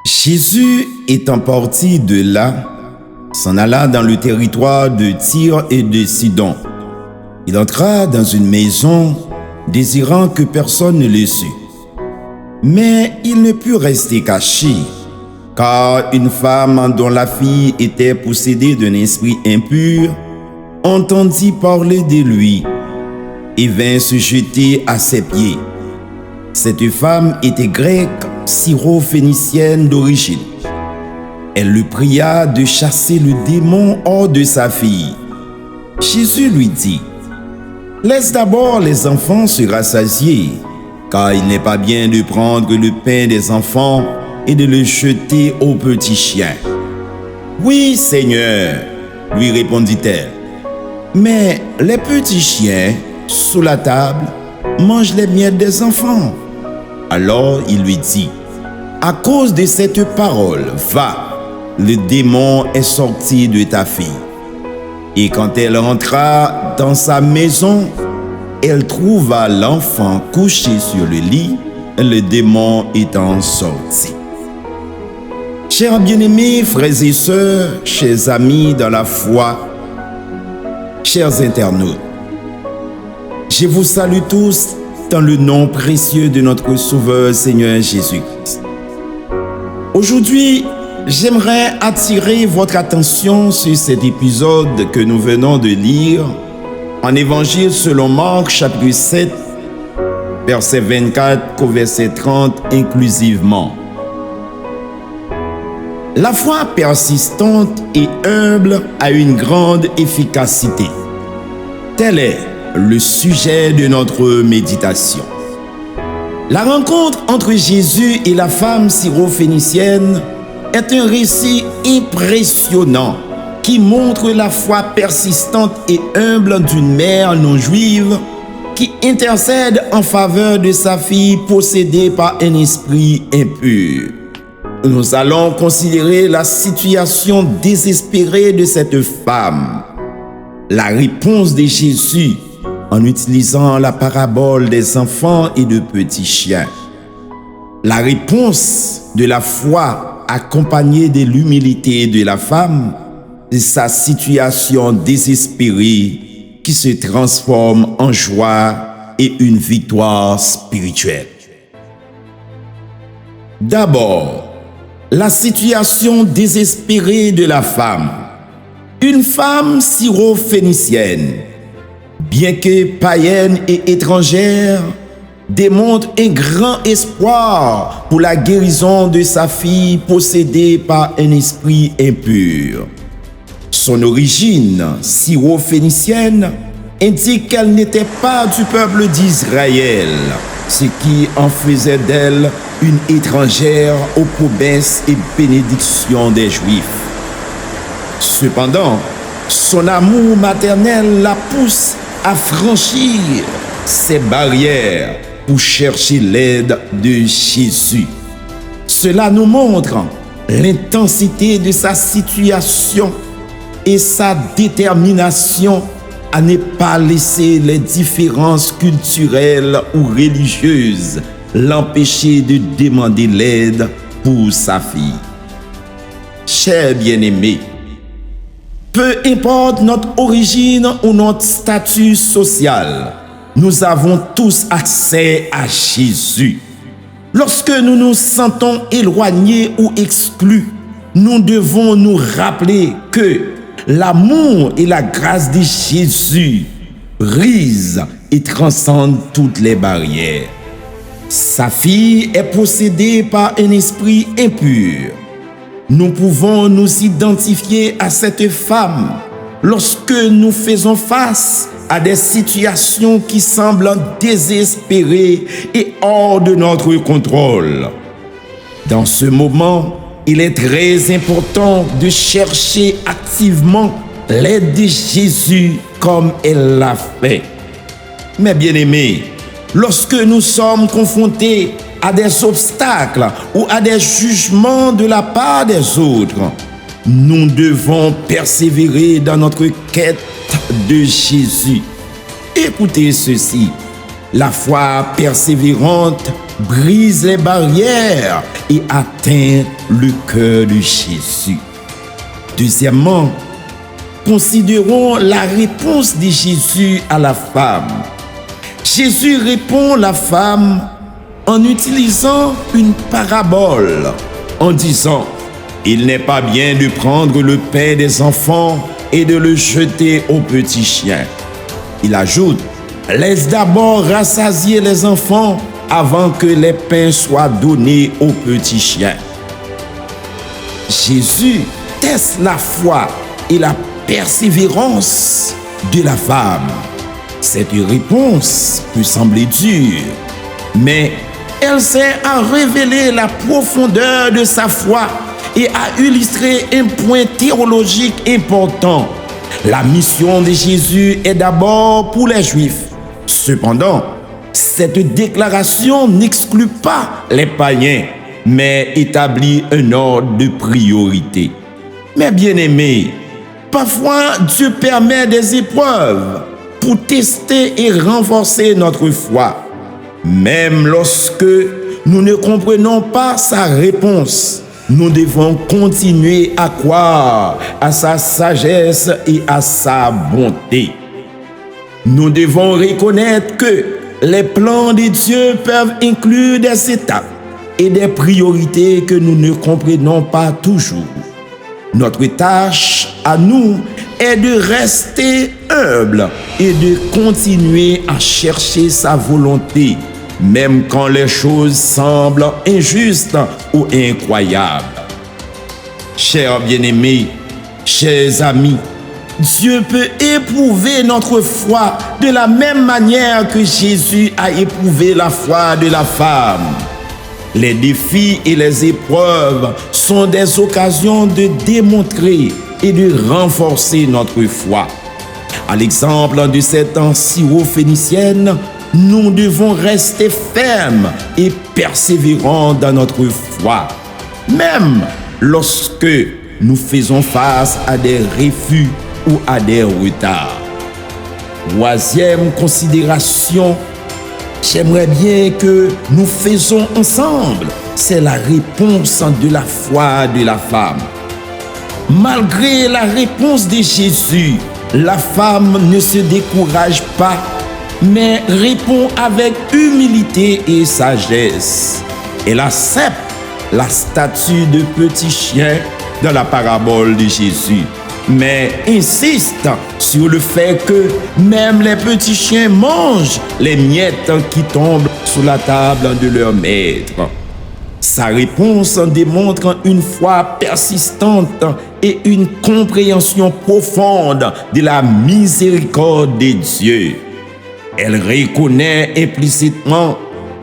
Jésus étant parti de là, s'en alla dans le territoire de Tyr et de Sidon. Il entra dans une maison, désirant que personne ne le sût. Mais il ne put rester caché, car une femme dont la fille était possédée d'un esprit impur entendit parler de lui et vint se jeter à ses pieds. Cette femme était grecque, syro-phénicienne d'origine. Elle le pria de chasser le démon hors de sa fille. Jésus lui dit: « Laisse d'abord les enfants se rassasier, car il n'est pas bien de prendre le pain des enfants et de le jeter aux petits chiens. »« Oui, Seigneur, lui répondit-elle, mais les petits chiens, sous la table, mangent les miettes des enfants. » Alors il lui dit: « À cause de cette parole, va, le démon est sorti de ta fille. » Et quand elle rentra dans sa maison, elle trouva l'enfant couché sur le lit, le démon étant sorti. Chers bien-aimés, frères et sœurs, chers amis dans la foi, chers internautes, je vous salue tous dans le nom précieux de notre Sauveur Seigneur Jésus-Christ. Aujourd'hui, j'aimerais attirer votre attention sur cet épisode que nous venons de lire en Évangile selon Marc, chapitre 7, verset 24 au verset 30 inclusivement. La foi persistante et humble a une grande efficacité. Tel est le sujet de notre méditation. La rencontre entre Jésus et la femme syro-phénicienne est un récit impressionnant qui montre la foi persistante et humble d'une mère non juive qui intercède en faveur de sa fille possédée par un esprit impur. Nous allons considérer la situation désespérée de cette femme, la réponse de Jésus en utilisant la parabole des enfants et de petits chiens, la réponse de la foi accompagnée de l'humilité de la femme et sa situation désespérée qui se transforme en joie et une victoire spirituelle. D'abord, la situation désespérée de la femme. Une femme syro-phénicienne, bien que païenne et étrangère, démontre un grand espoir pour la guérison de sa fille possédée par un esprit impur. Son origine syro-phénicienne indique qu'elle n'était pas du peuple d'Israël, ce qui en faisait d'elle une étrangère aux promesses et bénédictions des Juifs. Cependant, son amour maternel la pousse à franchir ces barrières pour chercher l'aide de Jésus. Cela nous montre l'intensité de sa situation et sa détermination à ne pas laisser les différences culturelles ou religieuses l'empêcher de demander l'aide pour sa fille. Chers bien-aimés, peu importe notre origine ou notre statut social, nous avons tous accès à Jésus. Lorsque nous nous sentons éloignés ou exclus, nous devons nous rappeler que l'amour et la grâce de Jésus brisent et transcendent toutes les barrières. Sa fille est possédée par un esprit impur. Nous pouvons nous identifier à cette femme lorsque nous faisons face à des situations qui semblent désespérées et hors de notre contrôle. Dans ce moment, il est très important de chercher activement l'aide de Jésus comme elle l'a fait. Mes bien-aimés, lorsque nous sommes confrontés à des obstacles ou à des jugements de la part des autres, nous devons persévérer dans notre quête de Jésus. Écoutez ceci, la foi persévérante brise les barrières et atteint le cœur de Jésus. Deuxièmement, considérons la réponse de Jésus à la femme. Jésus répond à la femme en utilisant une parabole, en disant « Il n'est pas bien de prendre le pain des enfants et de le jeter aux petits chiens. » Il ajoute « Laisse d'abord rassasier les enfants avant que les pains soient donnés aux petits chiens. » Jésus teste la foi et la persévérance de la femme. Cette réponse peut sembler dure, mais elle sert à révéler la profondeur de sa foi et à illustrer un point théologique important. La mission de Jésus est d'abord pour les Juifs. Cependant, cette déclaration n'exclut pas les païens, mais établit un ordre de priorité. Mes bien-aimés, parfois Dieu permet des épreuves pour tester et renforcer notre foi. Même lorsque nous ne comprenons pas sa réponse, nous devons continuer à croire à sa sagesse et à sa bonté. Nous devons reconnaître que les plans de Dieu peuvent inclure des étapes et des priorités que nous ne comprenons pas toujours. Notre tâche à nous est de rester humble et de continuer à chercher sa volonté, même quand les choses semblent injustes ou incroyables. Chers bien-aimés, chers amis, Dieu peut éprouver notre foi de la même manière que Jésus a éprouvé la foi de la femme. Les défis et les épreuves sont des occasions de démontrer et de renforcer notre foi. À l'exemple de cette syrophénicienne, nous devons rester fermes et persévérants dans notre foi, même lorsque nous faisons face à des refus ou à des retards. Troisième considération, j'aimerais bien que nous faisons ensemble, c'est la réponse de la foi de la femme. Malgré la réponse de Jésus, la femme ne se décourage pas, mais répond avec humilité et sagesse. Elle accepte la statue de petit chien dans la parabole de Jésus, mais insiste sur le fait que même les petits chiens mangent les miettes qui tombent sous la table de leur maître. Sa réponse démontre une foi persistante et une compréhension profonde de la miséricorde de Dieu. Elle reconnaît implicitement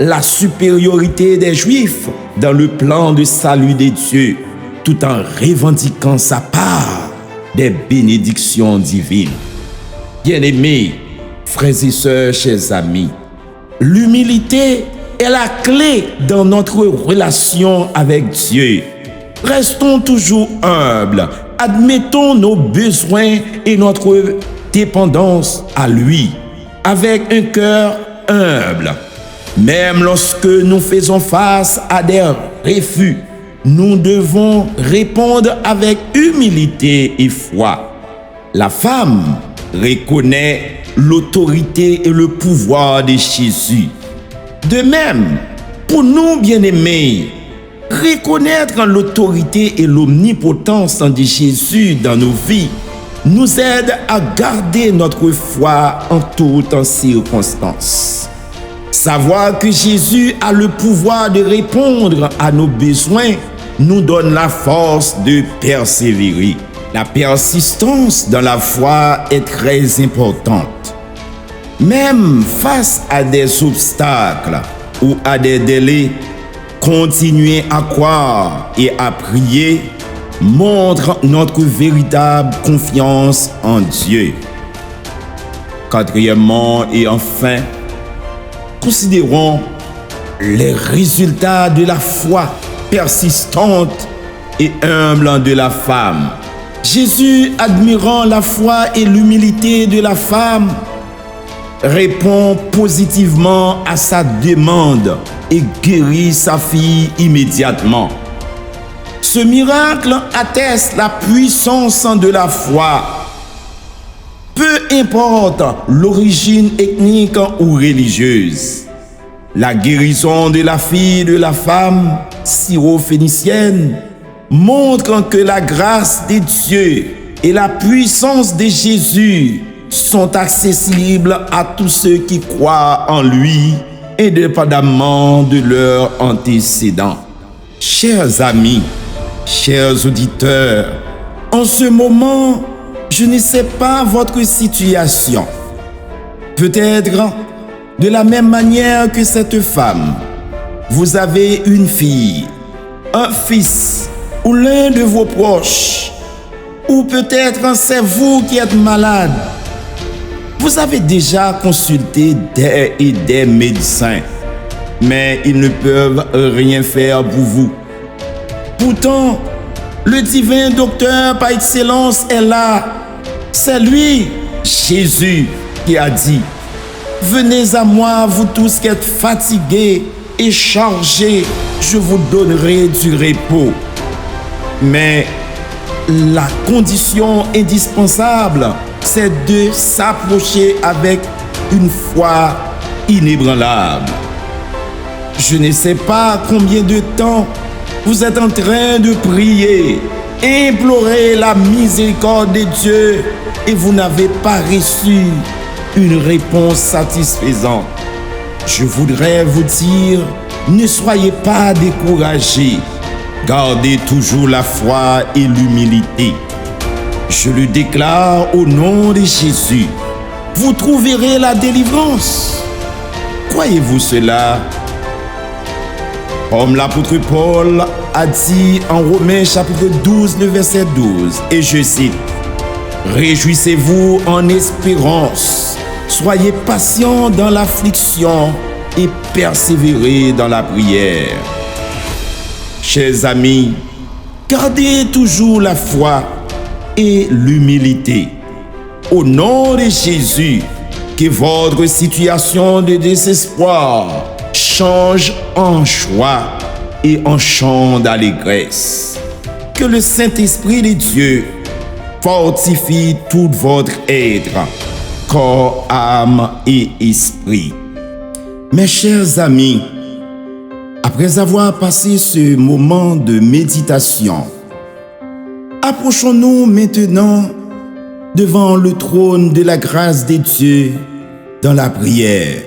la supériorité des Juifs dans le plan de salut de Dieu, tout en revendiquant sa part des bénédictions divines. Bien-aimés, frères et sœurs, chers amis, l'humilité est la clé dans notre relation avec Dieu. Restons toujours humbles, admettons nos besoins et notre dépendance à lui, avec un cœur humble. Même lorsque nous faisons face à des refus, nous devons répondre avec humilité et foi. La femme reconnaît l'autorité et le pouvoir de Jésus. De même, pour nous bien-aimés, reconnaître l'autorité et l'omnipotence de Jésus dans nos vies nous aide à garder notre foi en toutes circonstances. Savoir que Jésus a le pouvoir de répondre à nos besoins nous donne la force de persévérer. La persistance dans la foi est très importante. Même face à des obstacles ou à des délais, continuer à croire et à prier montre notre véritable confiance en Dieu. Quatrièmement et enfin, considérons les résultats de la foi persistante et humble de la femme. Jésus, admirant la foi et l'humilité de la femme, répond positivement à sa demande et guérit sa fille immédiatement. Ce miracle atteste la puissance de la foi. Peu importe l'origine ethnique ou religieuse, la guérison de la fille de la femme syro-phénicienne montre que la grâce de Dieu et la puissance de Jésus sont accessibles à tous ceux qui croient en lui, indépendamment de leurs antécédents. Chers amis, chers auditeurs, en ce moment, je ne sais pas votre situation. Peut-être de la même manière que cette femme, vous avez une fille, un fils ou l'un de vos proches, ou peut-être c'est vous qui êtes malade. Vous avez déjà consulté des médecins, mais ils ne peuvent rien faire pour vous. Pourtant, le divin docteur par excellence est là. C'est lui, Jésus, qui a dit: « Venez à moi, vous tous qui êtes fatigués et chargés, je vous donnerai du repos. » Mais la condition indispensable, c'est de s'approcher avec une foi inébranlable. Je ne sais pas combien de temps vous êtes en train de prier, implorer la miséricorde de Dieu et vous n'avez pas reçu une réponse satisfaisante. Je voudrais vous dire, ne soyez pas découragés. Gardez toujours la foi et l'humilité. Je le déclare au nom de Jésus. Vous trouverez la délivrance. Croyez-vous cela? Comme l'apôtre Paul a dit en Romains chapitre 12, le verset 12, et je cite: « Réjouissez-vous en espérance, soyez patients dans l'affliction et persévérez dans la prière. » Chers amis, gardez toujours la foi et l'humilité. Au nom de Jésus, que votre situation de désespoir change en joie et en chant d'allégresse. Que le Saint-Esprit de Dieu fortifie tout votre être, corps, âme et esprit. Mes chers amis, après avoir passé ce moment de méditation, approchons-nous maintenant devant le trône de la grâce de Dieu dans la prière.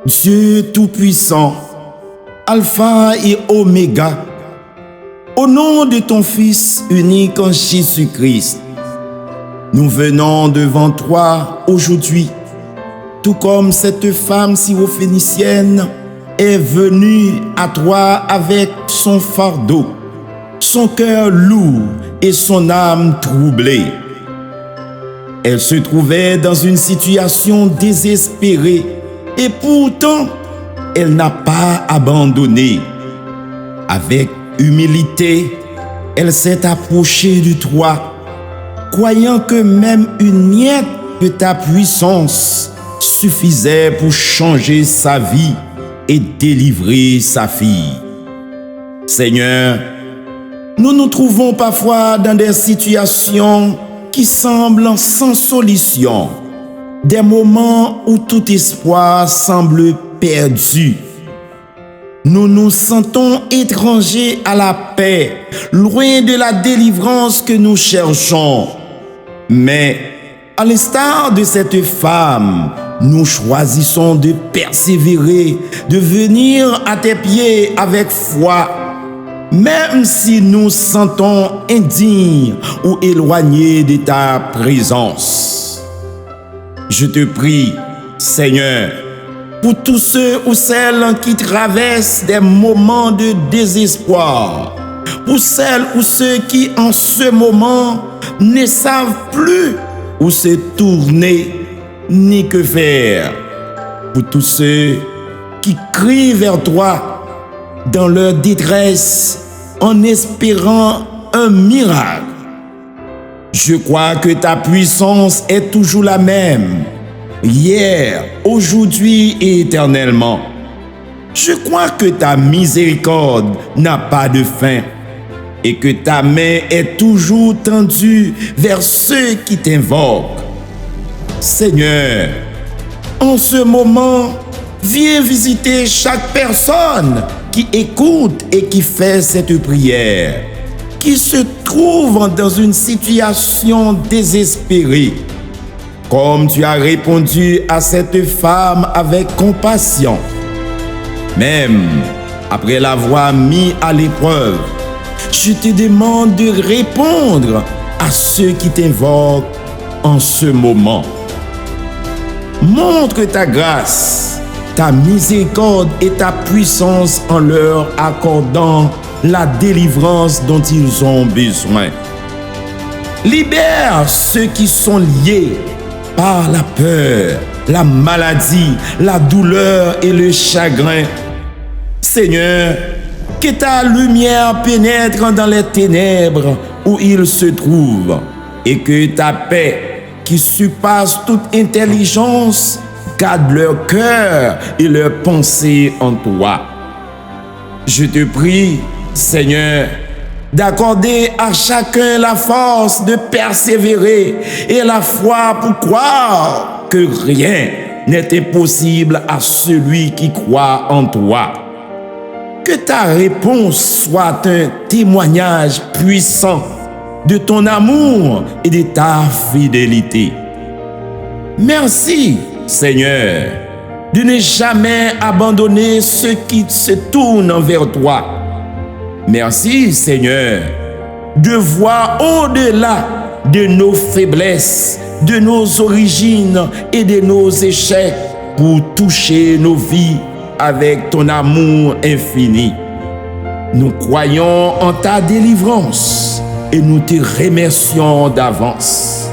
Dieu Tout-Puissant, Alpha et Oméga, au nom de ton Fils unique en Jésus-Christ, nous venons devant toi aujourd'hui, tout comme cette femme syrophénicienne est venue à toi avec son fardeau, son cœur lourd et son âme troublée. Elle se trouvait dans une situation désespérée et pourtant, elle n'a pas abandonné. Avec humilité, elle s'est approchée de toi, croyant que même une miette de ta puissance suffisait pour changer sa vie et délivrer sa fille. Seigneur, nous nous trouvons parfois dans des situations qui semblent sans solution, des moments où tout espoir semble perdu. Nous nous sentons étrangers à la paix, loin de la délivrance que nous cherchons. Mais, à l'instar de cette femme, nous choisissons de persévérer, de venir à tes pieds avec foi, même si nous sentons indignes ou éloignés de ta présence. Je te prie, Seigneur, pour tous ceux ou celles qui traversent des moments de désespoir, pour celles ou ceux qui en ce moment ne savent plus où se tourner ni que faire, pour tous ceux qui crient vers toi dans leur détresse en espérant un miracle. Je crois que ta puissance est toujours la même, hier, aujourd'hui et éternellement. Je crois que ta miséricorde n'a pas de fin et que ta main est toujours tendue vers ceux qui t'invoquent. Seigneur, en ce moment, viens visiter chaque personne qui écoute et qui fait cette prière, qui se trouve dans une situation désespérée. Comme tu as répondu à cette femme avec compassion, même après l'avoir mis à l'épreuve, je te demande de répondre à ceux qui t'invoquent en ce moment. Montre ta grâce, ta miséricorde et ta puissance en leur accordant la délivrance dont ils ont besoin. Libère ceux qui sont liés par la peur, la maladie, la douleur et le chagrin. Seigneur, que ta lumière pénètre dans les ténèbres où ils se trouvent et que ta paix, qui surpasse toute intelligence, garde leur cœur et leurs pensées en toi. Je te prie, Seigneur, d'accorder à chacun la force de persévérer et la foi pour croire que rien n'est impossible à celui qui croit en toi. Que ta réponse soit un témoignage puissant de ton amour et de ta fidélité. Merci, Seigneur, de ne jamais abandonner ceux qui se tournent vers toi. Merci, Seigneur, de voir au-delà de nos faiblesses, de nos origines et de nos échecs pour toucher nos vies avec ton amour infini. Nous croyons en ta délivrance et nous te remercions d'avance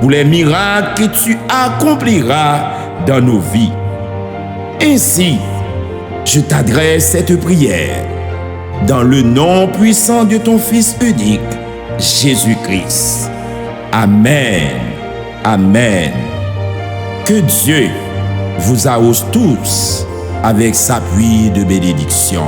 pour les miracles que tu accompliras dans nos vies. Ainsi, je t'adresse cette prière dans le nom puissant de ton Fils unique, Jésus-Christ. Amen. Amen. Que Dieu vous arrose tous avec sa pluie de bénédiction.